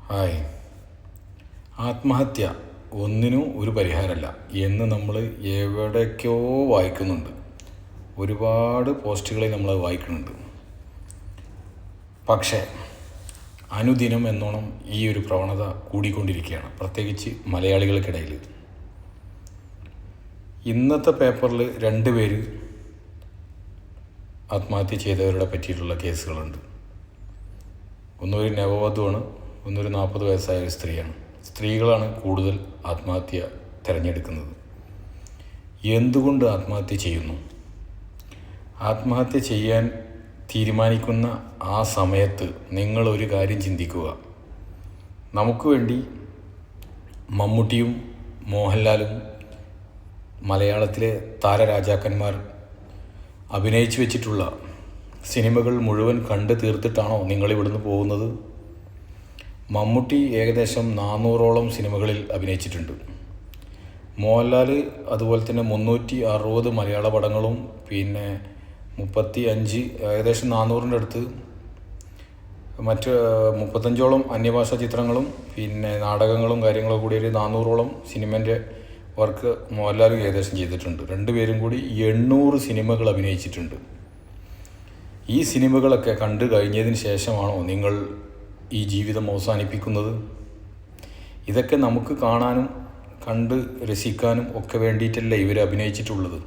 Hi. ആത്മഹത്യ ഒന്നിനും ഒരു പരിഹാരമല്ല എന്ന് നമ്മൾ എവിടേക്കോ വായിക്കുന്നുണ്ട്. ഒരുപാട് പോസ്റ്റുകളിൽ നമ്മൾ വായിക്കുന്നുണ്ട്. പക്ഷേ അനുദിനം എന്നോണം ഈ ഒരു പ്രവണത കൂടിക്കൊണ്ടിരിക്കുകയാണ്, പ്രത്യേകിച്ച് മലയാളികൾക്കിടയിൽ. ഇന്നത്തെ പേപ്പറിൽ 2 പേര് ആത്മഹത്യ ചെയ്തവരുടെ പറ്റിയിട്ടുള്ള കേസുകളുണ്ട്. ഒന്നൊരു നവവധുവാണ്, ഒന്നൊരു 40 വയസ്സായ ഒരു സ്ത്രീയാണ്. സ്ത്രീകളാണ് കൂടുതൽ ആത്മഹത്യ തിരഞ്ഞെടുക്കുന്നത്. എന്തുകൊണ്ട് ആത്മഹത്യ ചെയ്യുന്നു? ആത്മഹത്യ ചെയ്യാൻ തീരുമാനിക്കുന്ന ആ സമയത്ത് നിങ്ങൾ ഒരു കാര്യം ചിന്തിക്കുക. നമുക്ക് വേണ്ടി മമ്മൂട്ടിയും മോഹൻലാലും മലയാളത്തിലെ താരരാജാക്കന്മാർ അഭിനയിച്ചു വെച്ചിട്ടുള്ള സിനിമകൾ മുഴുവൻ കണ്ടു തീർത്തിട്ടാണോ നിങ്ങളിവിടുന്ന് പോകുന്നത്? മമ്മൂട്ടി ഏകദേശം 400ഓളം സിനിമകളിൽ അഭിനയിച്ചിട്ടുണ്ട്. മോഹൻലാൽ അതുപോലെ തന്നെ 360 മലയാള പടങ്ങളും പിന്നെ 35 ഏകദേശം 400ൻ്റെ അടുത്ത് മറ്റ് 35ഓളം അന്യഭാഷാ ചിത്രങ്ങളും പിന്നെ നാടകങ്ങളും കാര്യങ്ങളും കൂടി ഒരു 400ഓളം സിനിമേൻ്റെ വർക്ക് മോഹൻലാൽ ഏകദേശം ചെയ്തിട്ടുണ്ട്. 2 പേരും കൂടി 800 സിനിമകൾ അഭിനയിച്ചിട്ടുണ്ട്. ഈ സിനിമകളൊക്കെ കണ്ടു കഴിഞ്ഞതിന് ശേഷമാണോ നിങ്ങൾ ഈ ജീവിതം അവസാനിപ്പിക്കുന്നത്? ഇതൊക്കെ നമുക്ക് കാണാനും കണ്ട് രസിക്കാനും ഒക്കെ വേണ്ടിയിട്ടല്ലേ ഇവർ അഭിനയിച്ചിട്ടുള്ളത്.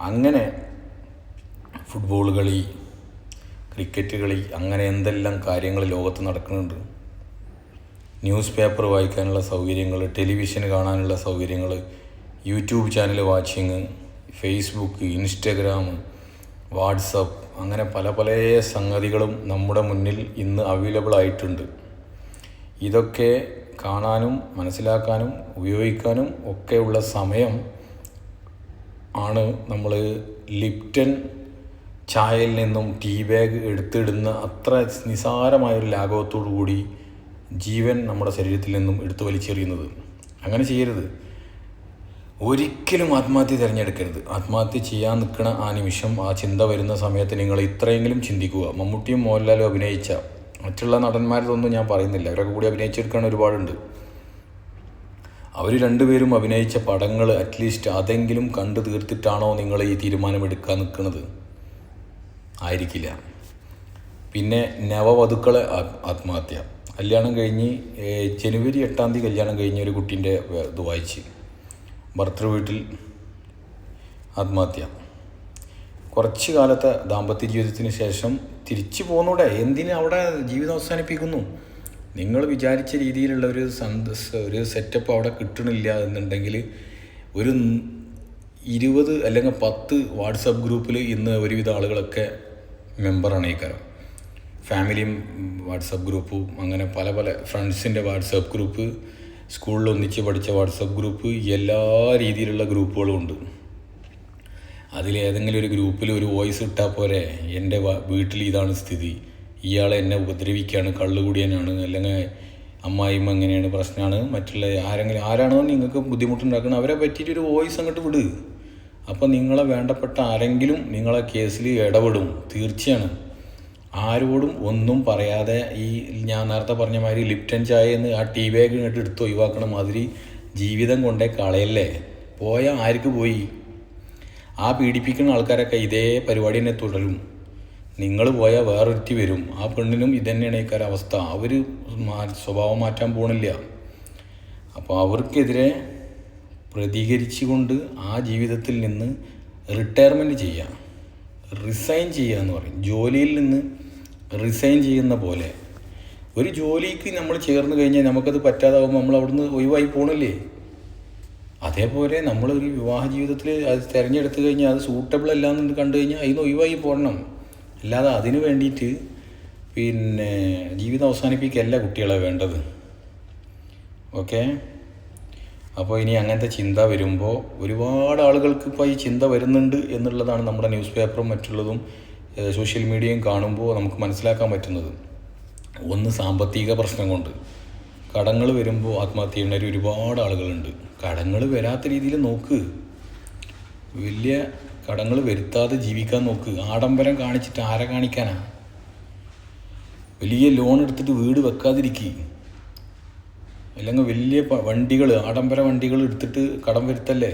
അങ്ങനെ ഫുട്ബോൾ കളി, ക്രിക്കറ്റ് കളി, അങ്ങനെ എന്തെല്ലാം കാര്യങ്ങൾ ലോകത്ത് നടക്കുന്നുണ്ട്. ന്യൂസ് പേപ്പർ വായിക്കാനുള്ള സൗകര്യങ്ങൾ, ടെലിവിഷൻ കാണാനുള്ള സൗകര്യങ്ങൾ, YouTube channel watching, Facebook, Instagram, WhatsApp, അങ്ങനെ പല പല സംഗതികളും നമ്മുടെ മുന്നിൽ ഇന്ന് അവൈലബിൾ ആയിട്ടുണ്ട്. ഇതൊക്കെ കാണാനും മനസ്സിലാക്കാനും ഉപയോഗിക്കാനും ഒക്കെയുള്ള സമയം ആണ് നമ്മൾ ലിപ്റ്റൺ ചായയിൽ നിന്നും ടീ ബാഗ് എടുത്തിടുന്ന അത്ര നിസാരമായൊരു ലാഘവത്തോടു കൂടി ജീവൻ നമ്മുടെ ശരീരത്തിൽ നിന്നും എടുത്തു വലിച്ചെറിയുന്നത്. അങ്ങനെ ചെയ്യരുത്. ഒരിക്കലും ആത്മഹത്യ തിരഞ്ഞെടുക്കരുത്. ആത്മഹത്യ ചെയ്യാൻ നിൽക്കുന്ന ആ നിമിഷം, ആ ചിന്ത വരുന്ന സമയത്ത് നിങ്ങൾ ഇത്രയെങ്കിലും ചിന്തിക്കുക. മമ്മൂട്ടിയും മോഹൻലാലും അഭിനയിച്ച മറ്റുള്ള നടന്മാരതൊന്നും ഞാൻ പറയുന്നില്ല, അവരൊക്കെ കൂടി അഭിനയിച്ചെടുക്കാൻ ഒരുപാടുണ്ട്. അവർ 2 പേരും അഭിനയിച്ച പടങ്ങൾ അറ്റ്ലീസ്റ്റ് അതെങ്കിലും കണ്ടു തീർത്തിട്ടാണോ നിങ്ങൾ ഈ തീരുമാനമെടുക്കാൻ നിൽക്കുന്നത്? ആയിരിക്കില്ല. പിന്നെ നവവധുക്കളെ ആത്മഹത്യ, കല്യാണം കഴിഞ്ഞ് ജനുവരി 8-ാം തീയതി കല്യാണം കഴിഞ്ഞ ഒരു കുട്ടീൻ്റെ ഇത് വായിച്ച് ഭർത്തൃ വീട്ടിൽ ആത്മഹത്യ. കുറച്ച് കാലത്തെ ദാമ്പത്യ ജീവിതത്തിന് ശേഷം തിരിച്ചു പോന്നൂടെ? എന്തിന് അവിടെ ജീവിതം അവസാനിപ്പിക്കുന്നു? നിങ്ങൾ വിചാരിച്ച രീതിയിലുള്ള ഒരു സെറ്റപ്പ് അവിടെ കിട്ടണില്ല എന്നുണ്ടെങ്കിൽ ഒരു 20 അല്ലെങ്കിൽ 10 വാട്സപ്പ് ഗ്രൂപ്പിൽ ഇന്ന് ഒരുവിധ ആളുകളൊക്കെ മെമ്പറാണ് ഈ കാര്യം. ഫാമിലിയും വാട്സപ്പ് ഗ്രൂപ്പും, അങ്ങനെ പല പല ഫ്രണ്ട്സിൻ്റെ വാട്സപ്പ് ഗ്രൂപ്പ്, സ്കൂളിൽ ഒന്നിച്ച് പഠിച്ച വാട്സപ്പ് ഗ്രൂപ്പ്, എല്ലാ രീതിയിലുള്ള ഗ്രൂപ്പുകളും ഉണ്ട്. അതിലേതെങ്കിലും ഒരു ഗ്രൂപ്പിൽ ഒരു വോയിസ് ഇട്ടാൽ പോരെ, എൻ്റെ വീട്ടിൽ ഇതാണ് സ്ഥിതി, ഇയാളെ എന്നെ ഉപദ്രവിക്കുകയാണ്, കള്ളുകൂടിയനാണ്, അല്ലെങ്കിൽ അമ്മായിമ്മ എങ്ങനെയാണ് പ്രശ്നമാണ്, മറ്റുള്ള ആരാണോ നിങ്ങൾക്ക് ബുദ്ധിമുട്ടുണ്ടാക്കുന്നത് അവരെ പറ്റിയിട്ടൊരു വോയിസ് അങ്ങോട്ട് വിട്. അപ്പോൾ നിങ്ങളെ വേണ്ടപ്പെട്ട ആരെങ്കിലും നിങ്ങളെ കേസിൽ ഇടപെടും, തീർച്ചയാണ്. ആരോടും ഒന്നും പറയാതെ ഈ ഞാൻ നേരത്തെ പറഞ്ഞ മാതിരി ലിപ്റ്റൺ ചായ എന്ന് ആ ടീ ബാഗ് ഇങ്ങോട്ട് എടുത്ത് ഒഴിവാക്കണ മാതിരി ജീവിതം കൊണ്ടേ കളയല്ലേ. പോയാൽ ആർക്ക് പോയി? ആ പീഡിപ്പിക്കുന്ന ആൾക്കാരൊക്കെ ഇതേ പരിപാടി തന്നെ തുടരും. നിങ്ങൾ പോയാൽ വേറൊരുത്തി വരും. ആ പെണ്ണിനും ഇതന്നെയാണ് ഈ അവസ്ഥ. അവർ സ്വഭാവം മാറ്റാൻ പോണില്ല. അപ്പോൾ അവർക്കെതിരെ പ്രതികരിച്ചുകൊണ്ട് ആ ജീവിതത്തിൽ നിന്ന് റിട്ടയർമെൻറ്റ് ചെയ്യുക, റിസൈൻ ചെയ്യുക എന്ന് പറയും. ജോലിയിൽ നിന്ന് റിസൈൻ ചെയ്യുന്ന പോലെ ഒരു ജോലിക്ക് നമ്മൾ ചേർന്ന് കഴിഞ്ഞാൽ നമുക്കത് പറ്റാതാവുമ്പോൾ നമ്മൾ അവിടുന്ന് ഒഴിവായി പോകണില്ലേ? അതേപോലെ നമ്മളൊരു വിവാഹ ജീവിതത്തിൽ അത് തിരഞ്ഞെടുത്ത് കഴിഞ്ഞാൽ അത് സൂട്ടബിൾ അല്ലാന്ന് കണ്ടു കഴിഞ്ഞാൽ അതിന് ഒഴിവായി പോകണം. അല്ലാതെ അതിന് വേണ്ടിയിട്ട് പിന്നെ ജീവിതം അവസാനിപ്പിക്കുകയല്ല കുട്ടികളെ വേണ്ടത്. ഓക്കെ. അപ്പോൾ ഇനി അങ്ങനത്തെ ചിന്ത വരുമ്പോൾ ഒരുപാട് ആളുകൾക്ക് ഇപ്പോൾ ഈ ചിന്ത വരുന്നുണ്ട് എന്നുള്ളതാണ് നമ്മുടെ ന്യൂസ് പേപ്പറും മറ്റുള്ളതും സോഷ്യൽ മീഡിയയും കാണുമ്പോൾ നമുക്ക് മനസ്സിലാക്കാൻ പറ്റുന്നത്. ഒന്ന്, സാമ്പത്തിക പ്രശ്നം കൊണ്ട് കടങ്ങൾ വരുമ്പോൾ ആത്മഹത്യ ചെയ്യുന്ന ഒരുപാട് ആളുകളുണ്ട്. കടങ്ങൾ വരാത്ത രീതിയിൽ നോക്ക്, വലിയ കടങ്ങൾ വരുത്താതെ ജീവിക്കാൻ നോക്ക്. ആഡംബരം കാണിച്ചിട്ട് ആരെ കാണിക്കാനാ? വലിയ ലോൺ എടുത്തിട്ട് വീട് വെക്കാതിരിക്കുക. അല്ലെങ്കിൽ വലിയ വണ്ടികൾ, ആഡംബര വണ്ടികൾ എടുത്തിട്ട് കടം വരുത്തല്ലേ.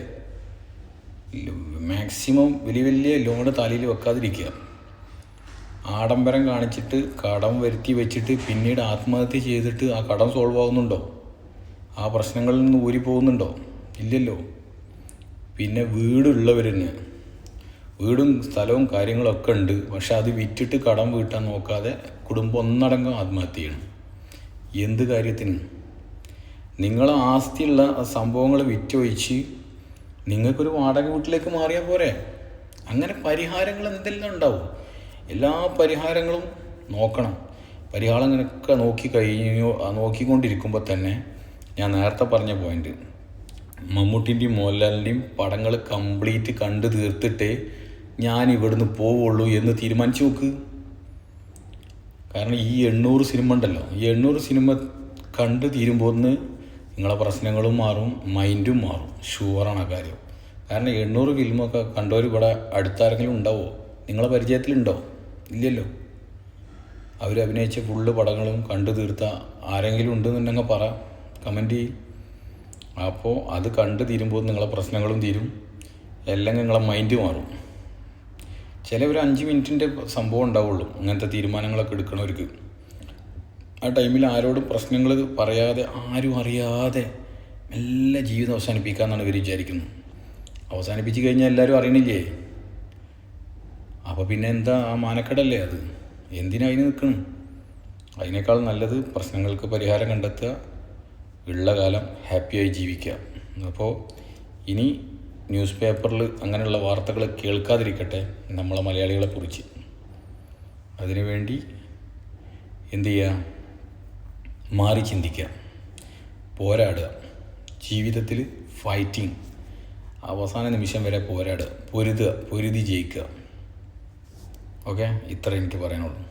മാക്സിമം വലിയ വലിയ ലോണ് തലയിൽ വെക്കാതിരിക്കുക. ആഡംബരം കാണിച്ചിട്ട് കടം വരുത്തി വെച്ചിട്ട് പിന്നീട് ആത്മഹത്യ ചെയ്തിട്ട് ആ കടം സോൾവ് ആവുന്നുണ്ടോ? ആ പ്രശ്നങ്ങളിൽ നിന്ന് ഊരി പോകുന്നുണ്ടോ? ഇല്ലല്ലോ. പിന്നെ വീടുള്ളവരിന് വീടും സ്ഥലവും കാര്യങ്ങളൊക്കെ ഉണ്ട്, പക്ഷെ അത് വിറ്റിട്ട് കടം വീട്ടാൻ നോക്കാതെ കുടുംബം ഒന്നടങ്കം ആത്മഹത്യ ചെയ്യണം. എന്ത് കാര്യത്തിന്? നിങ്ങളെ ആസ്തിയുള്ള സംഭവങ്ങൾ വിറ്റൊഴിച്ച് നിങ്ങൾക്കൊരു വാടക വീട്ടിലേക്ക് മാറിയാൽ പോരെ? അങ്ങനെ പരിഹാരങ്ങൾ എന്തെല്ലാം ഉണ്ടാവും. എല്ലാ പരിഹാരങ്ങളും നോക്കണം. പരിഹാരങ്ങളൊക്കെ നോക്കിക്കൊണ്ടിരിക്കുമ്പോൾ തന്നെ ഞാൻ നേരത്തെ പറഞ്ഞ പോയിന്റ്, മമ്മൂട്ടിൻ്റെയും മോഹൻലാലിൻ്റെയും പടങ്ങൾ കംപ്ലീറ്റ് കണ്ടു തീർത്തിട്ടേ ഞാൻ ഇവിടുന്ന് പോവുള്ളൂ എന്ന് തീരുമാനിച്ചു നോക്ക്. കാരണം ഈ 800 സിനിമ ഉണ്ടല്ലോ, ഈ 800 സിനിമ കണ്ടു തീരുമ്പോൾ നിങ്ങളെ പ്രശ്നങ്ങളും മാറും, മൈൻഡും മാറും. ഷുവറാണ് ആ കാര്യം. കാരണം 800 ഫിലിമൊക്കെ കണ്ടവർ ഇവിടെ അടുത്താരെങ്കിലും ഉണ്ടാവുമോ? നിങ്ങളെ പരിചയത്തിലുണ്ടോ? ഇല്ലല്ലോ. അവർ അഭിനയിച്ച ഫുള്ള് പടങ്ങളും കണ്ടു തീർത്ത ആരെങ്കിലും ഉണ്ടെന്നുണ്ടെങ്കിൽ പറ, കമൻറ്റ് ചെയ്യും. അപ്പോൾ അത് കണ്ടു തീരുമ്പോൾ നിങ്ങളെ പ്രശ്നങ്ങളും തീരും, അല്ലെങ്കിൽ നിങ്ങളെ മൈൻഡ് മാറും. ചിലവർ 5 മിനിറ്റിൻ്റെ സംഭവം ഉണ്ടാവുള്ളൂ അങ്ങനത്തെ തീരുമാനങ്ങളൊക്കെ എടുക്കണവർക്ക്. ആ ടൈമിൽ ആരോടും പ്രശ്നങ്ങൾ പറയാതെ, ആരും അറിയാതെ എല്ലാ ജീവിതം അവസാനിപ്പിക്കാമെന്നാണ് ഇവർ വിചാരിക്കുന്നത്. അവസാനിപ്പിച്ച് കഴിഞ്ഞാൽ എല്ലാവരും അറിയണില്ലേ? അപ്പോൾ പിന്നെ എന്താ ആ മാനക്കേടല്ലേ അത്? എന്തിനാ അതിന് നിൽക്കണം? അതിനേക്കാൾ നല്ലത് പ്രശ്നങ്ങൾക്ക് പരിഹാരം കണ്ടെത്തുക, ഉള്ള കാലം ഹാപ്പിയായി ജീവിക്കുക. അപ്പോൾ ഇനി ന്യൂസ് പേപ്പറിൽ അങ്ങനെയുള്ള വാർത്തകൾ കേൾക്കാതിരിക്കട്ടെ നമ്മളെ മലയാളികളെ കുറിച്ച്. അതിനുവേണ്ടി എന്തു ചെയ്യുക? മാറി ചിന്തിക്കുക, പോരാടുക. ജീവിതത്തിൽ ഫൈറ്റിങ്, അവസാന നിമിഷം വരെ പോരാടുക, പൊരുതി ജയിക്കുക. ഓക്കെ, ഇത്ര എനിക്ക് പറയാനുള്ളൂ.